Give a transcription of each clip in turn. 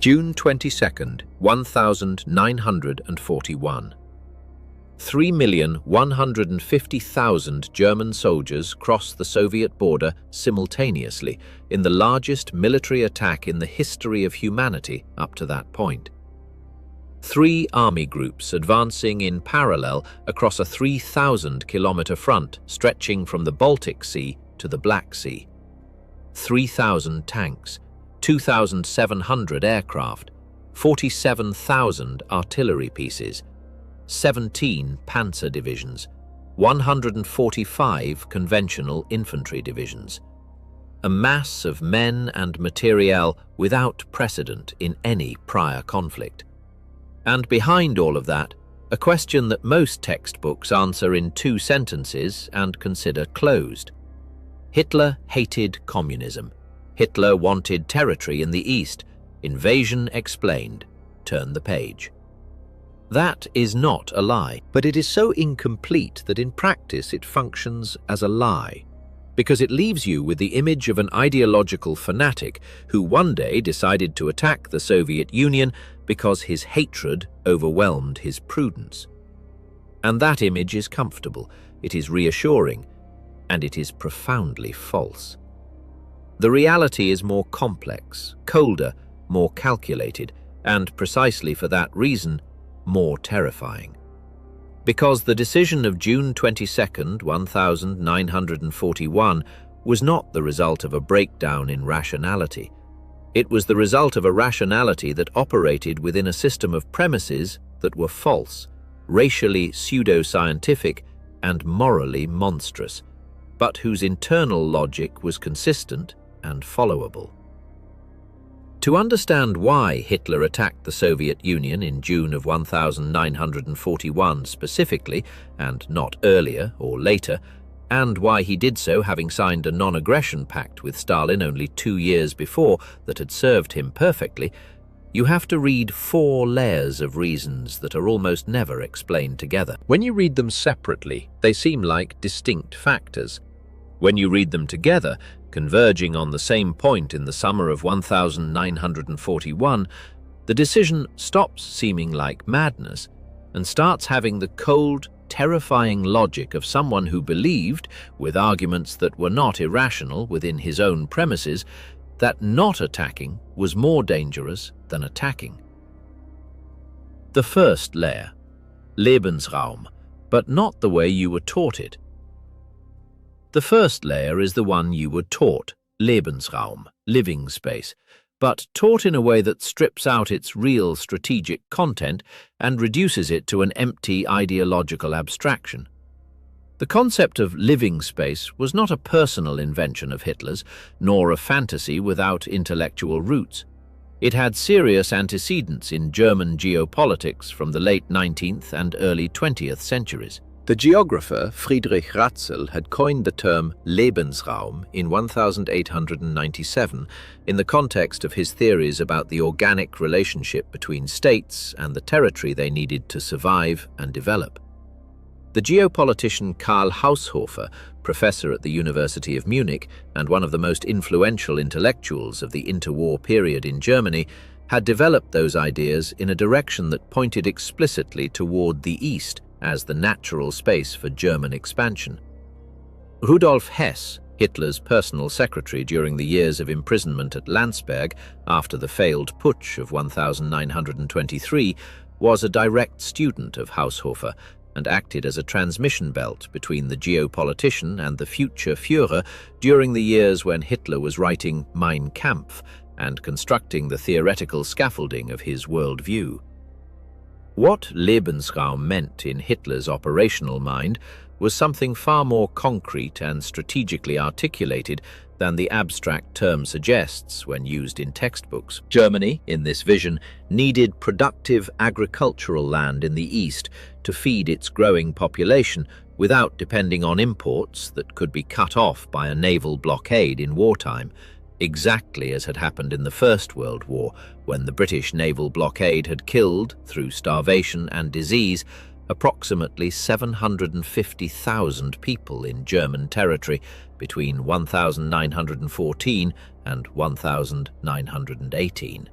June 22nd, 1941. 3,150,000 German soldiers crossed the Soviet border simultaneously in the largest military attack in the history of humanity up to that point. 3 army groups advancing in parallel across a 3,000-kilometer front stretching from the Baltic Sea to the Black Sea. 3,000 tanks, 2,700 aircraft, 47,000 artillery pieces, 17 Panzer divisions, 145 conventional infantry divisions. A mass of men and materiel without precedent in any prior conflict. And behind all of that, a question that most textbooks answer in 2 sentences and consider closed. Hitler hated communism. Hitler wanted territory in the East. Invasion explained. Turn the page. That is not a lie, but it is so incomplete that in practice it functions as a lie, because it leaves you with the image of an ideological fanatic who one day decided to attack the Soviet Union because his hatred overwhelmed his prudence. And that image is comfortable, it is reassuring, and it is profoundly false. The reality is more complex, colder, more calculated, and precisely for that reason, more terrifying. Because the decision of June 22nd, 1941 was not the result of a breakdown in rationality. It was the result of a rationality that operated within a system of premises that were false, racially pseudo-scientific, and morally monstrous, but whose internal logic was consistent and followable. To understand why Hitler attacked the Soviet Union in June of 1941 specifically, and not earlier or later, and why he did so having signed a non-aggression pact with Stalin only 2 years before that had served him perfectly, you have to read 4 layers of reasons that are almost never explained together. When you read them separately, they seem like distinct factors. When you read them together, converging on the same point in the summer of 1941, the decision stops seeming like madness and starts having the cold, terrifying logic of someone who believed, with arguments that were not irrational within his own premises, that not attacking was more dangerous than attacking. The first layer, Lebensraum, but not the way you were taught it. The first layer is the one you were taught, Lebensraum, living space, but taught in a way that strips out its real strategic content and reduces it to an empty ideological abstraction. The concept of living space was not a personal invention of Hitler's, nor a fantasy without intellectual roots. It had serious antecedents in German geopolitics from the late 19th and early 20th centuries. The geographer Friedrich Ratzel had coined the term Lebensraum in 1897 in the context of his theories about the organic relationship between states and the territory they needed to survive and develop. The geopolitician Karl Haushofer, professor at the University of Munich and one of the most influential intellectuals of the interwar period in Germany, had developed those ideas in a direction that pointed explicitly toward the East as the natural space for German expansion. Rudolf Hess, Hitler's personal secretary during the years of imprisonment at Landsberg after the failed putsch of 1923, was a direct student of Haushofer and acted as a transmission belt between the geopolitician and the future Führer during the years when Hitler was writing Mein Kampf and constructing the theoretical scaffolding of his worldview. What Lebensraum meant in Hitler's operational mind was something far more concrete and strategically articulated than the abstract term suggests when used in textbooks. Germany, in this vision, needed productive agricultural land in the East to feed its growing population without depending on imports that could be cut off by a naval blockade in wartime, exactly as had happened in the First World War, when the British naval blockade had killed, through starvation and disease, approximately 750,000 people in German territory between 1914 and 1918.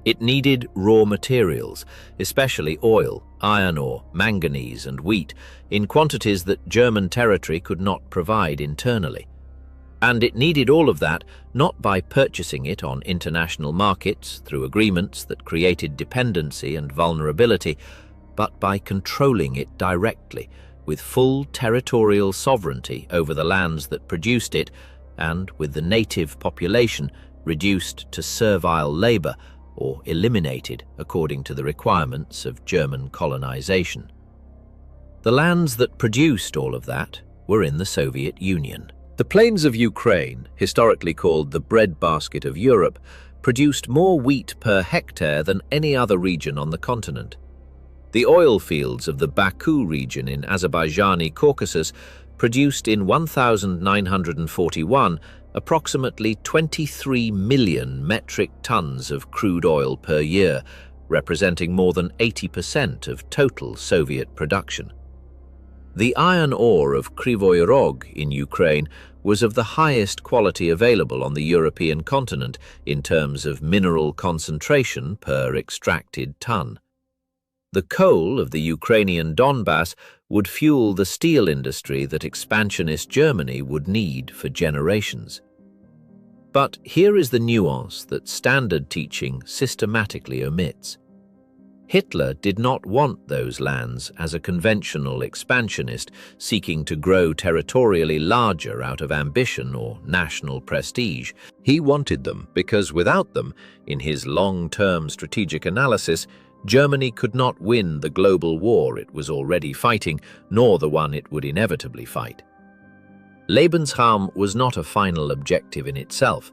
It needed raw materials, especially oil, iron ore, manganese and wheat, in quantities that German territory could not provide internally. And it needed all of that not by purchasing it on international markets through agreements that created dependency and vulnerability, but by controlling it directly, with full territorial sovereignty over the lands that produced it, and with the native population reduced to servile labor or eliminated according to the requirements of German colonization. The lands that produced all of that were in the Soviet Union. The plains of Ukraine, historically called the breadbasket of Europe, produced more wheat per hectare than any other region on the continent. The oil fields of the Baku region in Azerbaijani Caucasus produced in 1941 approximately 23 million metric tons of crude oil per year, representing more than 80% of total Soviet production. The iron ore of Kryvyi Rog in Ukraine was of the highest quality available on the European continent in terms of mineral concentration per extracted ton. The coal of the Ukrainian Donbass would fuel the steel industry that expansionist Germany would need for generations. But here is the nuance that standard teaching systematically omits. Hitler did not want those lands as a conventional expansionist seeking to grow territorially larger out of ambition or national prestige. He wanted them because without them, in his long-term strategic analysis, Germany could not win the global war it was already fighting, nor the one it would inevitably fight. Lebensraum was not a final objective in itself.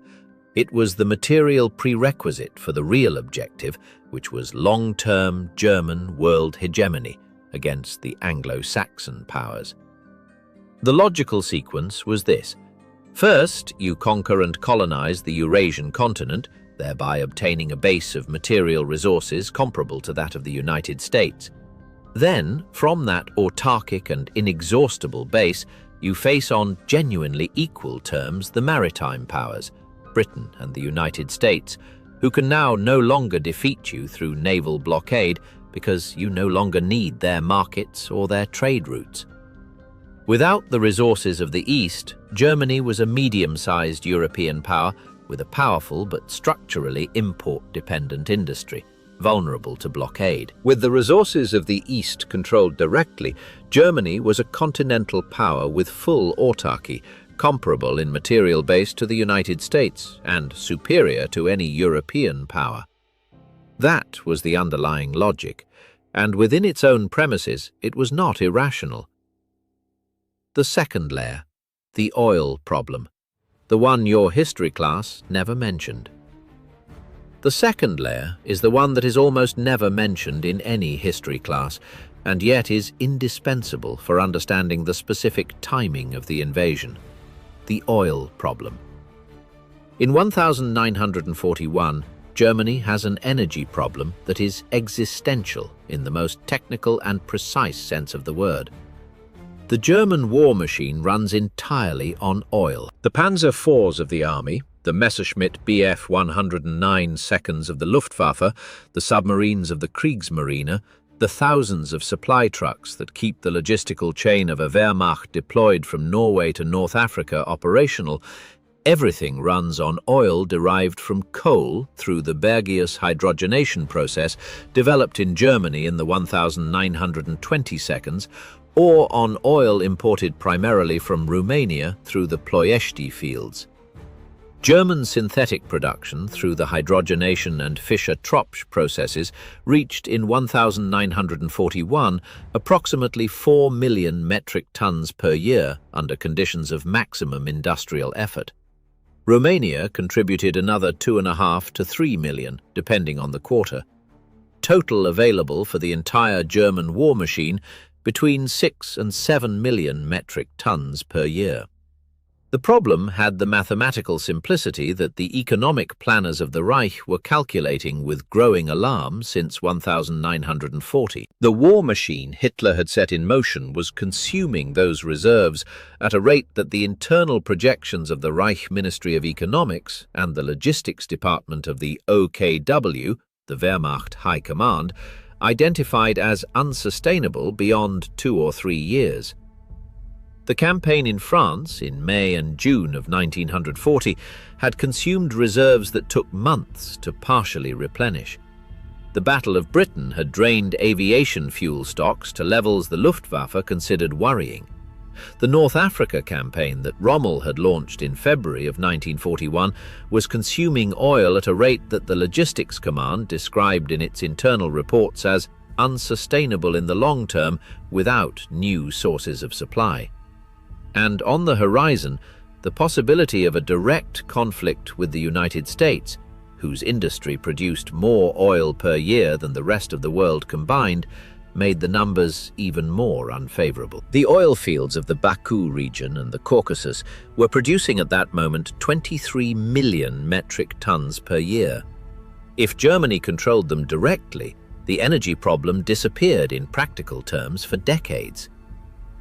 It was the material prerequisite for the real objective, which was long-term German world hegemony against the Anglo-Saxon powers. The logical sequence was this. First, you conquer and colonize the Eurasian continent, thereby obtaining a base of material resources comparable to that of the United States. Then, from that autarkic and inexhaustible base, you face on genuinely equal terms the maritime powers, Britain and the United States, who can now no longer defeat you through naval blockade because you no longer need their markets or their trade routes. Without the resources of the East, Germany was a medium-sized European power with a powerful but structurally import-dependent industry, vulnerable to blockade. With the resources of the East controlled directly, Germany was a continental power with full autarky, comparable in material base to the United States and superior to any European power. That was the underlying logic, and within its own premises, it was not irrational. The second layer, the oil problem, the one your history class never mentioned. The second layer is the one that is almost never mentioned in any history class, and yet is indispensable for understanding the specific timing of the invasion. The oil problem. In 1941, Germany has an energy problem that is existential in the most technical and precise sense of the word. The German war machine runs entirely on oil. The Panzer IVs of the army, the Messerschmitt Bf 109 seconds of the Luftwaffe, the submarines of the Kriegsmarine, the thousands of supply trucks that keep the logistical chain of a Wehrmacht deployed from Norway to North Africa operational, everything runs on oil derived from coal through the Bergius hydrogenation process developed in Germany in the 1920 seconds, or on oil imported primarily from Romania through the Ploiești fields. German synthetic production through the hydrogenation and Fischer-Tropsch processes reached in 1941 approximately 4 million metric tons per year under conditions of maximum industrial effort. Romania contributed another 2.5 to 3 million, depending on the quarter. Total available for the entire German war machine between 6 and 7 million metric tons per year. The problem had the mathematical simplicity that the economic planners of the Reich were calculating with growing alarm since 1940. The war machine Hitler had set in motion was consuming those reserves at a rate that the internal projections of the Reich Ministry of Economics and the logistics department of the OKW, the Wehrmacht High Command, identified as unsustainable beyond 2 or 3 years. The campaign in France in May and June of 1940 had consumed reserves that took months to partially replenish. The Battle of Britain had drained aviation fuel stocks to levels the Luftwaffe considered worrying. The North Africa campaign that Rommel had launched in February of 1941 was consuming oil at a rate that the Logistics Command described in its internal reports as unsustainable in the long term without new sources of supply. And on the horizon, the possibility of a direct conflict with the United States, whose industry produced more oil per year than the rest of the world combined, made the numbers even more unfavorable. The oil fields of the Baku region and the Caucasus were producing at that moment 23 million metric tons per year. If Germany controlled them directly, the energy problem disappeared in practical terms for decades.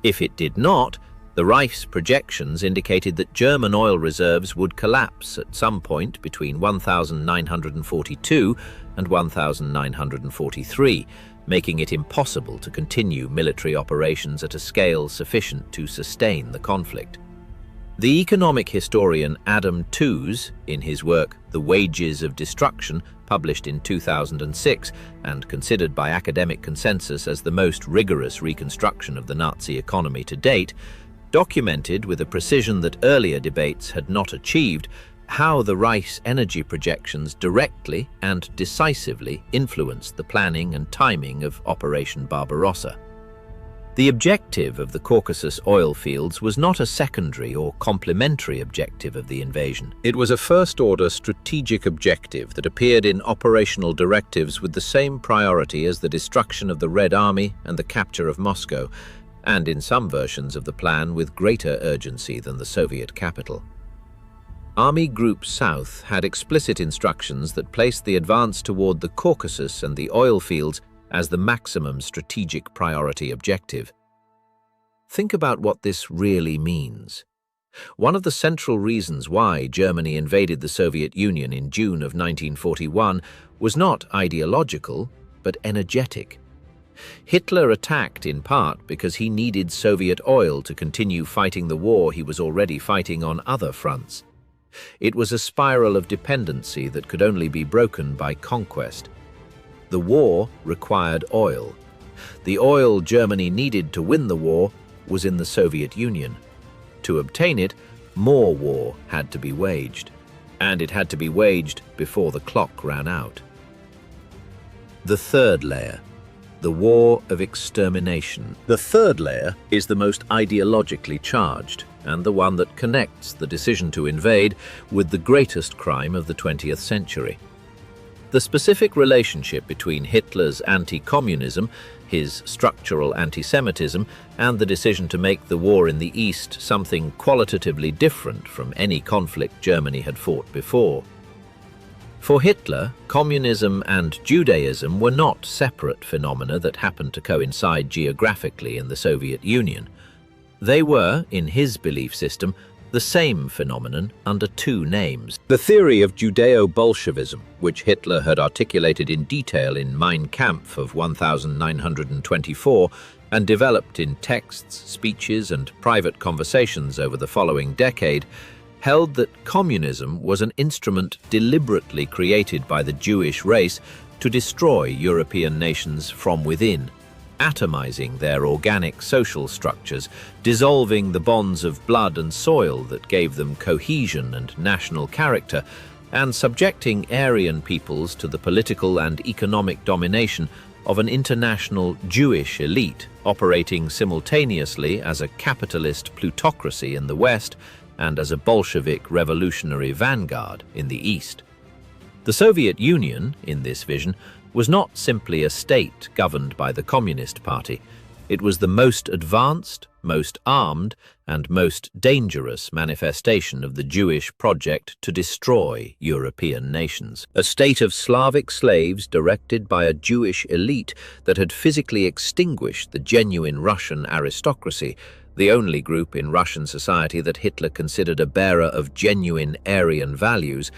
If it did not, the Reich's projections indicated that German oil reserves would collapse at some point between 1942 and 1943, making it impossible to continue military operations at a scale sufficient to sustain the conflict. The economic historian Adam Tooze, in his work The Wages of Destruction, published in 2006 and considered by academic consensus as the most rigorous reconstruction of the Nazi economy to date, documented with a precision that earlier debates had not achieved how the Reich's energy projections directly and decisively influenced the planning and timing of Operation Barbarossa. The objective of the Caucasus oil fields was not a secondary or complementary objective of the invasion. It was a first-order strategic objective that appeared in operational directives with the same priority as the destruction of the Red Army and the capture of Moscow, and in some versions of the plan with greater urgency than the Soviet capital. Army Group South had explicit instructions that placed the advance toward the Caucasus and the oil fields as the maximum strategic priority objective. Think about what this really means. One of the central reasons why Germany invaded the Soviet Union in June of 1941 was not ideological, but energetic. Hitler attacked in part because he needed Soviet oil to continue fighting the war he was already fighting on other fronts. It was a spiral of dependency that could only be broken by conquest. The war required oil. The oil Germany needed to win the war was in the Soviet Union. To obtain it, more war had to be waged, and it had to be waged before the clock ran out. The third layer. The war of extermination. The third layer is the most ideologically charged, and the one that connects the decision to invade with the greatest crime of the 20th century. The specific relationship between Hitler's anti-communism, his structural anti-Semitism, and the decision to make the war in the East something qualitatively different from any conflict Germany had fought before. For Hitler, communism and Judaism were not separate phenomena that happened to coincide geographically in the Soviet Union. They were, in his belief system, the same phenomenon under two names. The theory of Judeo-Bolshevism, which Hitler had articulated in detail in Mein Kampf of 1924 and developed in texts, speeches, and private conversations over the following decade, held that communism was an instrument deliberately created by the Jewish race to destroy European nations from within, atomizing their organic social structures, dissolving the bonds of blood and soil that gave them cohesion and national character, and subjecting Aryan peoples to the political and economic domination of an international Jewish elite operating simultaneously as a capitalist plutocracy in the West and as a Bolshevik revolutionary vanguard in the East. The Soviet Union, in this vision, was not simply a state governed by the Communist Party. It was the most advanced, most armed, and most dangerous manifestation of the Jewish project to destroy European nations. A state of Slavic slaves directed by a Jewish elite that had physically extinguished the genuine Russian aristocracy, the only group in Russian society that Hitler considered a bearer of genuine Aryan values,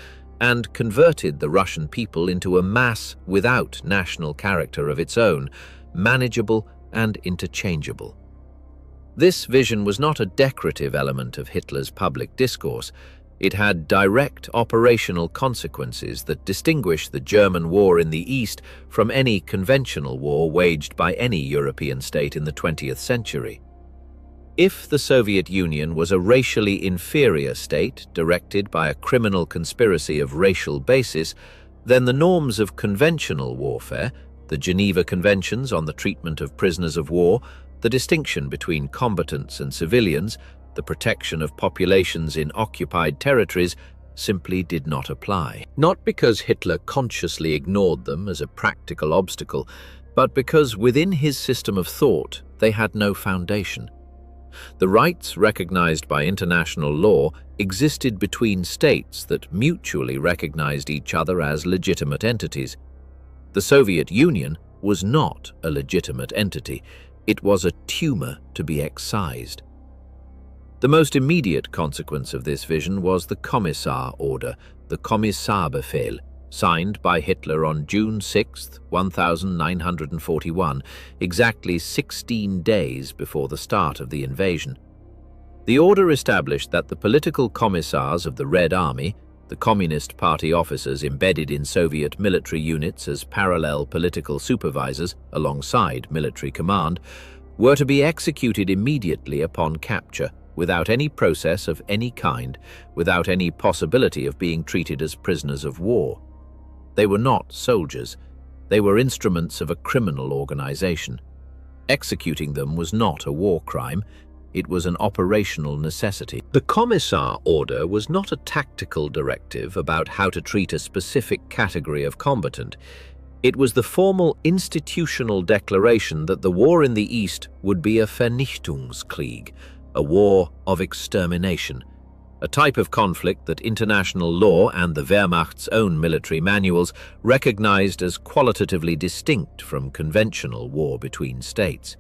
and converted the Russian people into a mass without national character of its own, manageable and interchangeable. This vision was not a decorative element of Hitler's public discourse. It had direct operational consequences that distinguish the German war in the East from any conventional war waged by any European state in the 20th century. If the Soviet Union was a racially inferior state directed by a criminal conspiracy of racial basis, then the norms of conventional warfare, the Geneva Conventions on the treatment of prisoners of war, the distinction between combatants and civilians, the protection of populations in occupied territories, simply did not apply. Not because Hitler consciously ignored them as a practical obstacle, but because within his system of thought they had no foundation. The rights recognized by international law existed between states that mutually recognized each other as legitimate entities. The Soviet Union was not a legitimate entity. It was a tumor to be excised. The most immediate consequence of this vision was the Commissar Order, the Kommissarbefehl, signed by Hitler on June 6, 1941, exactly 16 days before the start of the invasion. The order established that the political commissars of the Red Army, the Communist Party officers embedded in Soviet military units as parallel political supervisors alongside military command, were to be executed immediately upon capture, without any process of any kind, without any possibility of being treated as prisoners of war. They were not soldiers. They were instruments of a criminal organization. Executing them was not a war crime. It was an operational necessity. The Commissar Order was not a tactical directive about how to treat a specific category of combatant. It was the formal institutional declaration that the war in the East would be a Vernichtungskrieg, a war of extermination, a type of conflict that international law and the Wehrmacht's own military manuals recognized as qualitatively distinct from conventional war between states.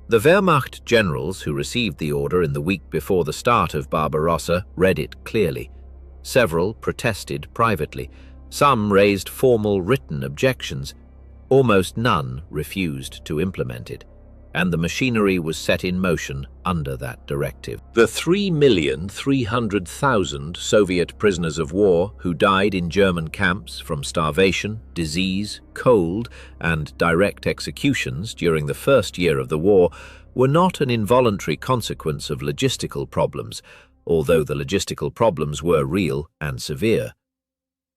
The Wehrmacht generals who received the order in the week before the start of Barbarossa read it clearly. Several protested privately. Some raised formal written objections. Almost none refused to implement it. And the machinery was set in motion under that directive. The 3,300,000 Soviet prisoners of war who died in German camps from starvation, disease, cold, and direct executions during the first year of the war were not an involuntary consequence of logistical problems, although the logistical problems were real and severe.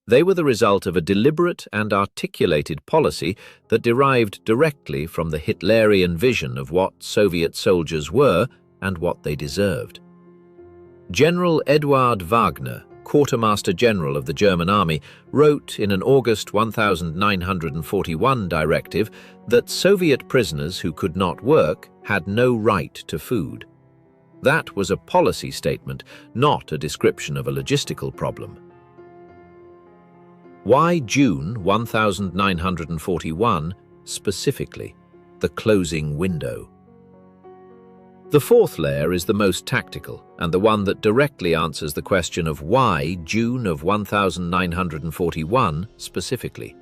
They were the result of a deliberate and articulated policy that derived directly from the Hitlerian vision of what Soviet soldiers were and what they deserved. General Eduard Wagner, Quartermaster General of the German Army, wrote in an August 1941 directive that Soviet prisoners who could not work had no right to food. That was a policy statement, not a description of a logistical problem. Why June 1941 specifically, the closing window? The fourth layer is the most tactical and the one that directly answers the question of why June of 1941 specifically.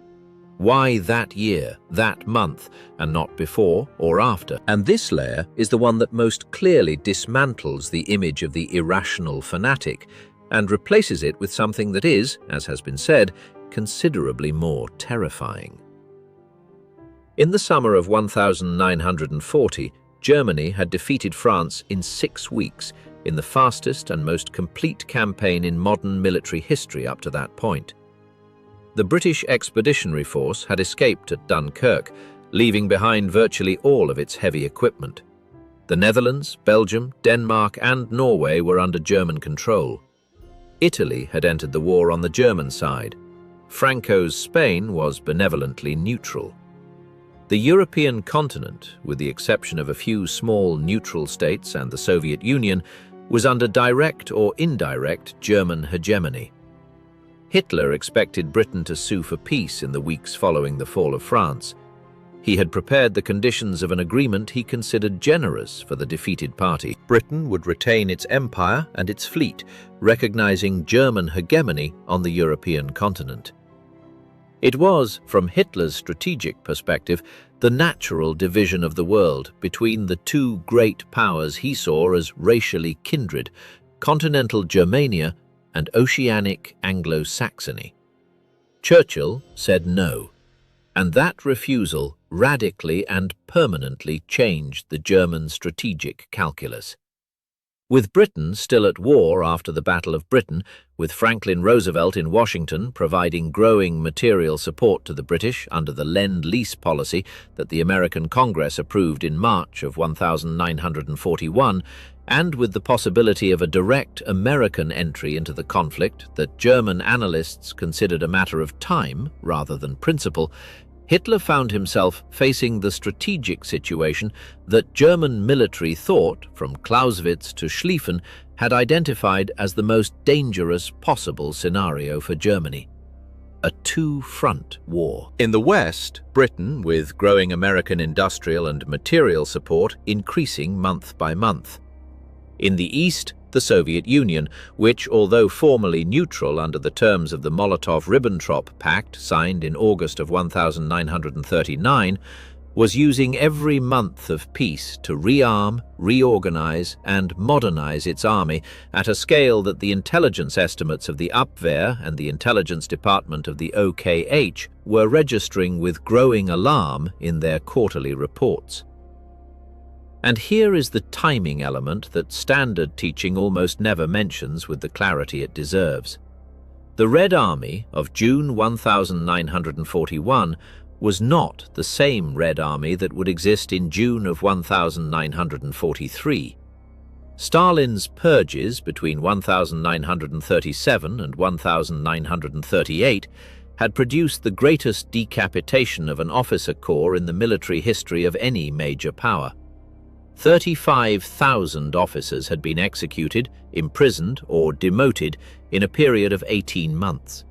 Why that year, that month, and not before or after? And this layer is the one that most clearly dismantles the image of the irrational fanatic and replaces it with something that is, as has been said, considerably more terrifying. In the summer of 1940, Germany had defeated France in 6 weeks in the fastest and most complete campaign in modern military history up to that point. The British Expeditionary Force had escaped at Dunkirk, leaving behind virtually all of its heavy equipment. The Netherlands, Belgium, Denmark, and Norway were under German control. Italy had entered the war on the German side. Franco's Spain was benevolently neutral. The European continent, with the exception of a few small neutral states and the Soviet Union, was under direct or indirect German hegemony. Hitler expected Britain to sue for peace in the weeks following the fall of France. He had prepared the conditions of an agreement he considered generous for the defeated party. Britain would retain its empire and its fleet, recognizing German hegemony on the European continent. It was, from Hitler's strategic perspective, the natural division of the world between the two great powers he saw as racially kindred, continental Germania and oceanic Anglo-Saxony. Churchill said no, and that refusal radically and permanently changed the German strategic calculus. With Britain still at war after the Battle of Britain, with Franklin Roosevelt in Washington providing growing material support to the British under the Lend-Lease policy that the American Congress approved in March of 1941, and with the possibility of a direct American entry into the conflict that German analysts considered a matter of time rather than principle, Hitler found himself facing the strategic situation that German military thought, from Clausewitz to Schlieffen, had identified as the most dangerous possible scenario for Germany: a two-front war. In the West, Britain, with growing American industrial and material support, increasing month by month. In the East, the Soviet Union, which, although formally neutral under the terms of the Molotov-Ribbentrop Pact signed in August of 1939, was using every month of peace to rearm, reorganize, and modernize its army at a scale that the intelligence estimates of the Abwehr and the intelligence department of the OKH were registering with growing alarm in their quarterly reports. And here is the timing element that standard teaching almost never mentions with the clarity it deserves. The Red Army of June 1941 was not the same Red Army that would exist in June of 1943. Stalin's purges between 1937 and 1938 had produced the greatest decapitation of an officer corps in the military history of any major power. 35,000 officers had been executed, imprisoned, or demoted in a period of 18 months.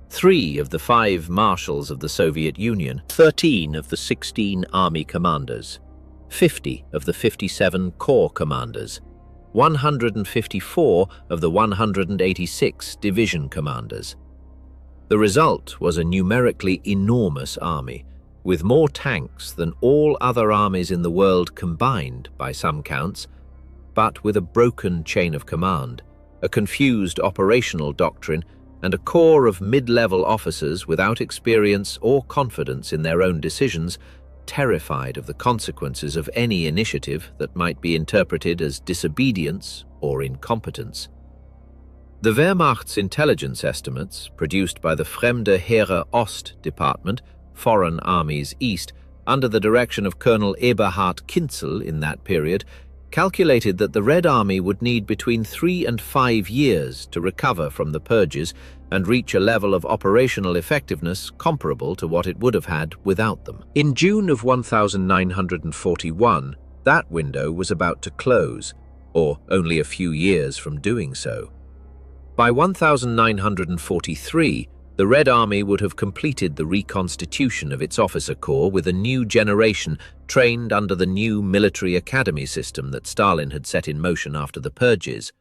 3 of the 5 marshals of the Soviet Union, 13 of the 16 army commanders, 50 of the 57 corps commanders, 154 of the 186 division commanders. The result was a numerically enormous army, with more tanks than all other armies in the world combined by some counts, but with a broken chain of command, a confused operational doctrine, and a corps of mid-level officers without experience or confidence in their own decisions, terrified of the consequences of any initiative that might be interpreted as disobedience or incompetence. The Wehrmacht's intelligence estimates, produced by the Fremde Heere Ost Department, Foreign Armies East, under the direction of Colonel Eberhard Kinzel in that period, calculated that the Red Army would need between 3 and 5 years to recover from the purges and reach a level of operational effectiveness comparable to what it would have had without them. In June of 1941, that window was about to close, or only a few years from doing so. By 1943, the Red Army would have completed the reconstitution of its officer corps with a new generation trained under the new military academy system that Stalin had set in motion after the purges.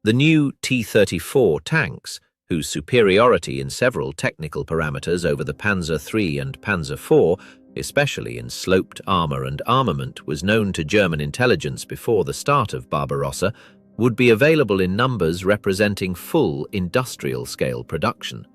The new T-34 tanks, whose superiority in several technical parameters over the Panzer III and Panzer IV, especially in sloped armor and armament, was known to German intelligence before the start of Barbarossa, would be available in numbers representing full industrial-scale production.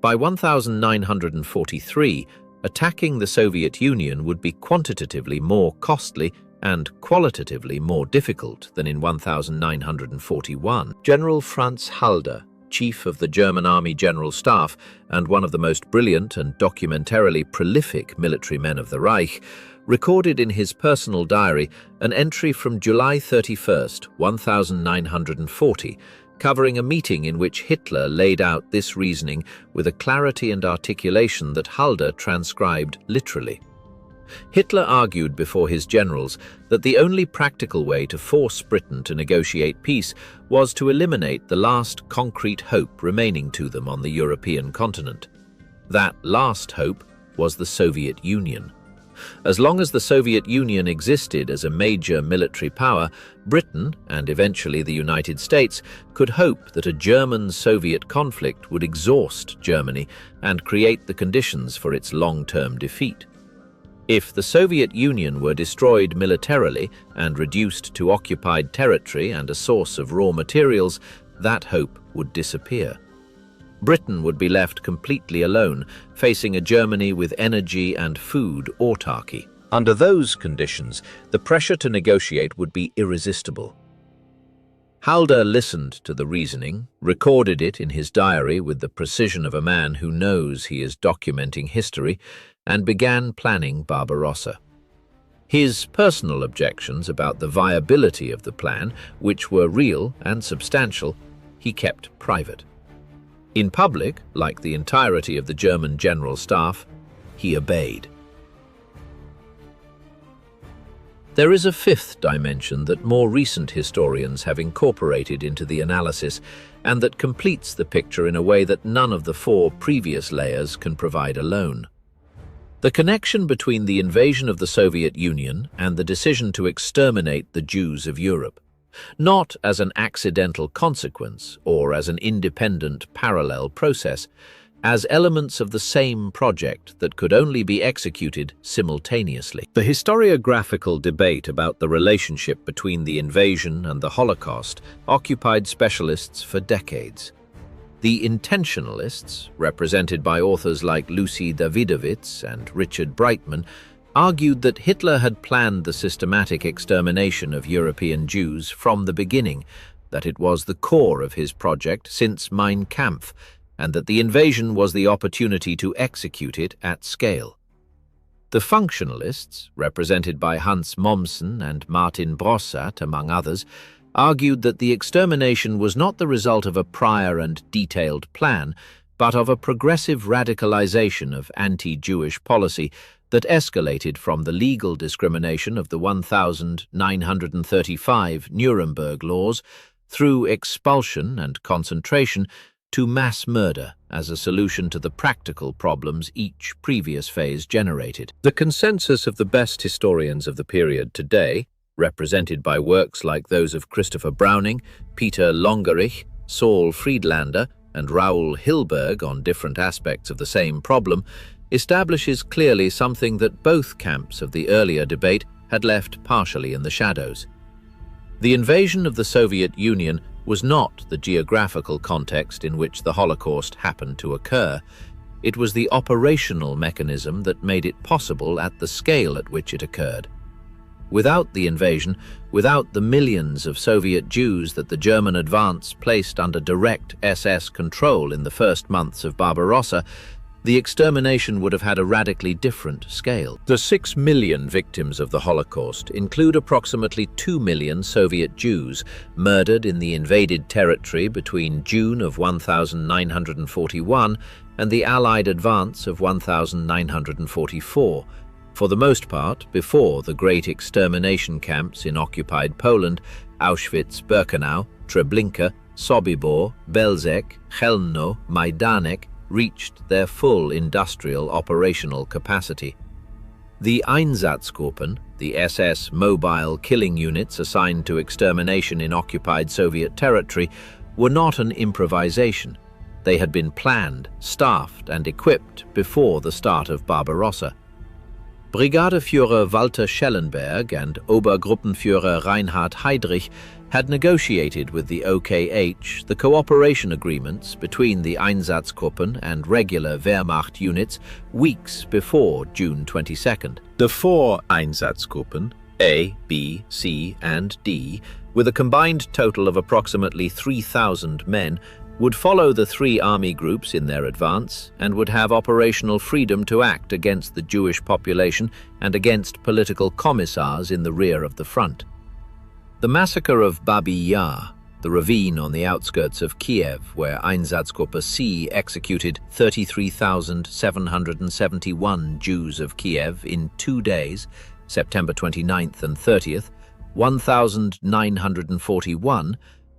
By 1943, attacking the Soviet Union would be quantitatively more costly and qualitatively more difficult than in 1941. General Franz Halder, chief of the German Army General Staff and one of the most brilliant and documentarily prolific military men of the Reich, recorded in his personal diary an entry from July 31, 1940, covering a meeting in which Hitler laid out this reasoning with a clarity and articulation that Halder transcribed literally. Hitler argued before his generals that the only practical way to force Britain to negotiate peace was to eliminate the last concrete hope remaining to them on the European continent. That last hope was the Soviet Union. As long as the Soviet Union existed as a major military power, Britain, and eventually the United States, could hope that a German-Soviet conflict would exhaust Germany and create the conditions for its long-term defeat. If the Soviet Union were destroyed militarily and reduced to occupied territory and a source of raw materials, that hope would disappear. Britain would be left completely alone, facing a Germany with energy and food autarky. Under those conditions, the pressure to negotiate would be irresistible. Halder listened to the reasoning, recorded it in his diary with the precision of a man who knows he is documenting history, and began planning Barbarossa. His personal objections about the viability of the plan, which were real and substantial, he kept private. In public, like the entirety of the German General Staff, he obeyed. There is a fifth dimension that more recent historians have incorporated into the analysis and that completes the picture in a way that none of the four previous layers can provide alone. The connection between the invasion of the Soviet Union and the decision to exterminate the Jews of Europe. Not as an accidental consequence or as an independent parallel process, as elements of the same project that could only be executed simultaneously. The historiographical debate about the relationship between the invasion and the Holocaust occupied specialists for decades. The intentionalists, represented by authors like Lucy Davidovits and Richard Breitman, argued that Hitler had planned the systematic extermination of European Jews from the beginning, that it was the core of his project since Mein Kampf, and that the invasion was the opportunity to execute it at scale. The functionalists, represented by Hans Mommsen and Martin Brossat, among others, argued that the extermination was not the result of a prior and detailed plan, but of a progressive radicalization of anti-Jewish policy that escalated from the legal discrimination of the 1935 Nuremberg laws through expulsion and concentration to mass murder as a solution to the practical problems each previous phase generated. The consensus of the best historians of the period today, represented by works like those of Christopher Browning, Peter Longerich, Saul Friedlander, and Raoul Hilberg on different aspects of the same problem, establishes clearly something that both camps of the earlier debate had left partially in the shadows. The invasion of the Soviet Union was not the geographical context in which the Holocaust happened to occur. It was the operational mechanism that made it possible at the scale at which it occurred. Without the invasion, without the millions of Soviet Jews that the German advance placed under direct SS control in the first months of Barbarossa, the extermination would have had a radically different scale. The 6 million victims of the Holocaust include approximately 2 million Soviet Jews murdered in the invaded territory between June of 1941 and the Allied advance of 1944, for the most part before the great extermination camps in occupied Poland, Auschwitz-Birkenau, Treblinka, Sobibor, Belzec, Chelmno, Majdanek, reached their full industrial operational capacity. The Einsatzgruppen, the SS mobile killing units assigned to extermination in occupied Soviet territory, were not an improvisation. They had been planned, staffed, and equipped before the start of Barbarossa. Brigadeführer Walter Schellenberg and Obergruppenführer Reinhard Heydrich had negotiated with the OKH the cooperation agreements between the Einsatzgruppen and regular Wehrmacht units weeks before June 22nd. The 4 Einsatzgruppen, A, B, C, and D, with a combined total of approximately 3,000 men, would follow the 3 army groups in their advance and would have operational freedom to act against the Jewish population and against political commissars in the rear of the front. The massacre of Babi Yar, the ravine on the outskirts of Kiev where Einsatzgruppe C executed 33,771 Jews of Kiev in 2 days, September 29th and 30th, 1941,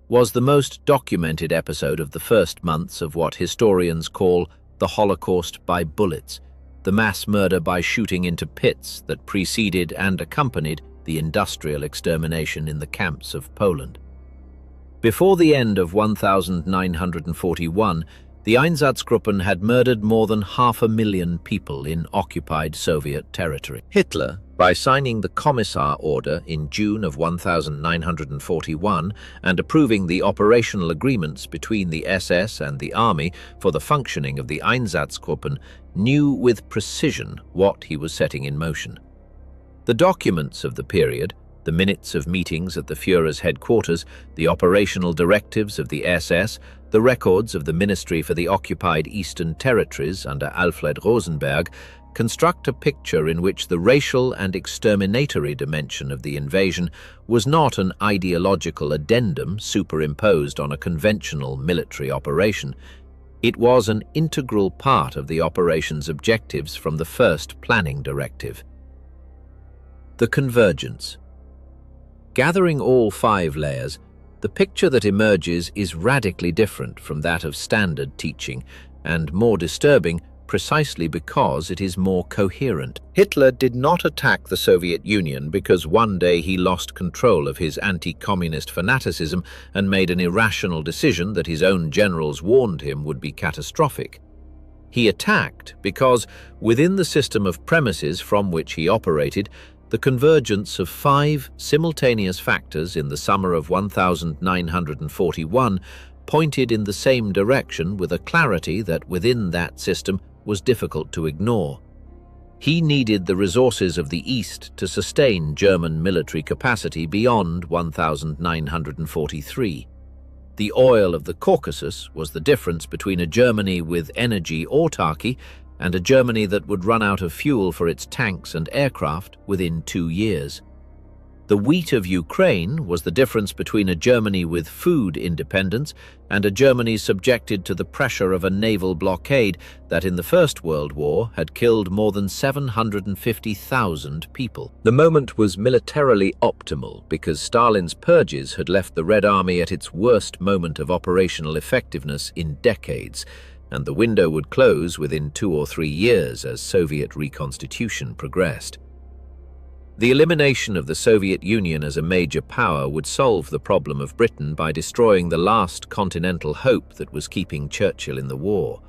was the most documented episode of the first months of what historians call the Holocaust by bullets, the mass murder by shooting into pits that preceded and accompanied the industrial extermination in the camps of Poland. Before the end of 1941, the Einsatzgruppen had murdered more than 500,000 people in occupied Soviet territory. Hitler, by signing the Commissar Order in June of 1941 and approving the operational agreements between the SS and the army for the functioning of the Einsatzgruppen, knew with precision what he was setting in motion. The documents of the period, the minutes of meetings at the Führer's headquarters, the operational directives of the SS, the records of the Ministry for the Occupied Eastern Territories under Alfred Rosenberg, construct a picture in which the racial and exterminatory dimension of the invasion was not an ideological addendum superimposed on a conventional military operation. It was an integral part of the operation's objectives from the first planning directive. The convergence. Gathering all 5 layers, the picture that emerges is radically different from that of standard teaching and more disturbing precisely because it is more coherent. Hitler did not attack the Soviet Union because one day he lost control of his anti-communist fanaticism and made an irrational decision that his own generals warned him would be catastrophic. He attacked because, within the system of premises from which he operated, the convergence of 5 simultaneous factors in the summer of 1941 pointed in the same direction with a clarity that within that system was difficult to ignore. He needed the resources of the East to sustain German military capacity beyond 1943. The oil of the Caucasus was the difference between a Germany with energy autarky and a Germany that would run out of fuel for its tanks and aircraft within 2 years. The wheat of Ukraine was the difference between a Germany with food independence and a Germany subjected to the pressure of a naval blockade that in the First World War had killed more than 750,000 people. The moment was militarily optimal because Stalin's purges had left the Red Army at its worst moment of operational effectiveness in decades, and the window would close within 2 or 3 years as Soviet reconstitution progressed. The elimination of the Soviet Union as a major power would solve the problem of Britain by destroying the last continental hope that was keeping Churchill in the war.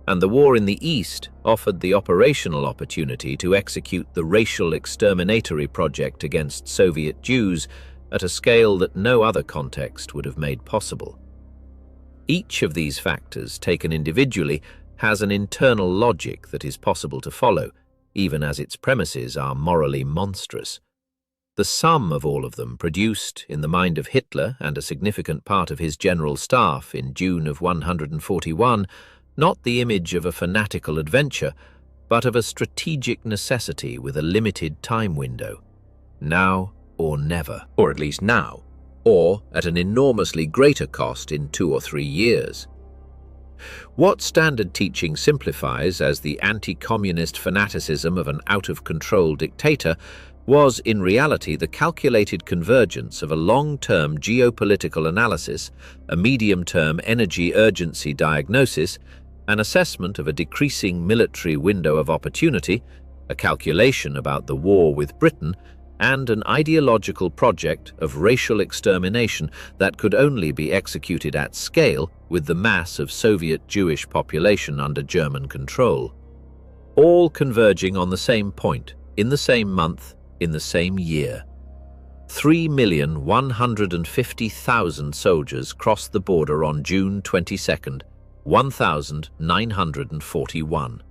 And the war in the East offered the operational opportunity to execute the racial exterminatory project against Soviet Jews at a scale that no other context would have made possible. Each of these factors, taken individually, has an internal logic that is possible to follow, even as its premises are morally monstrous. The sum of all of them produced, in the mind of Hitler and a significant part of his general staff in June of 1941, not the image of a fanatical adventure, but of a strategic necessity with a limited time window. Now or never, or at least now, or at an enormously greater cost in 2 or 3 years. What standard teaching simplifies as the anti-communist fanaticism of an out-of-control dictator was in reality the calculated convergence of a long-term geopolitical analysis, a medium-term energy urgency diagnosis, an assessment of a decreasing military window of opportunity, a calculation about the war with Britain, and an ideological project of racial extermination that could only be executed at scale with the mass of Soviet Jewish population under German control. All converging on the same point, in the same month, in the same year. 3,150,000 soldiers crossed the border on June 22, 1941.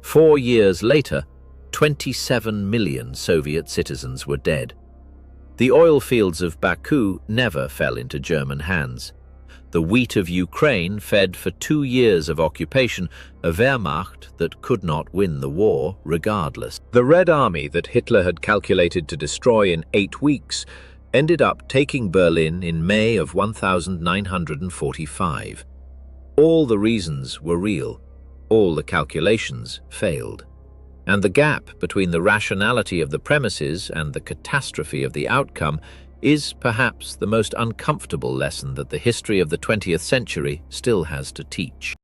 4 years later, 27 million Soviet citizens were dead. The oil fields of Baku never fell into German hands. The wheat of Ukraine fed for 2 years of occupation a Wehrmacht that could not win the war regardless. The Red Army that Hitler had calculated to destroy in 8 weeks ended up taking Berlin in May of 1945. All the reasons were real. All the calculations failed. And the gap between the rationality of the premises and the catastrophe of the outcome is perhaps the most uncomfortable lesson that the history of the 20th century still has to teach.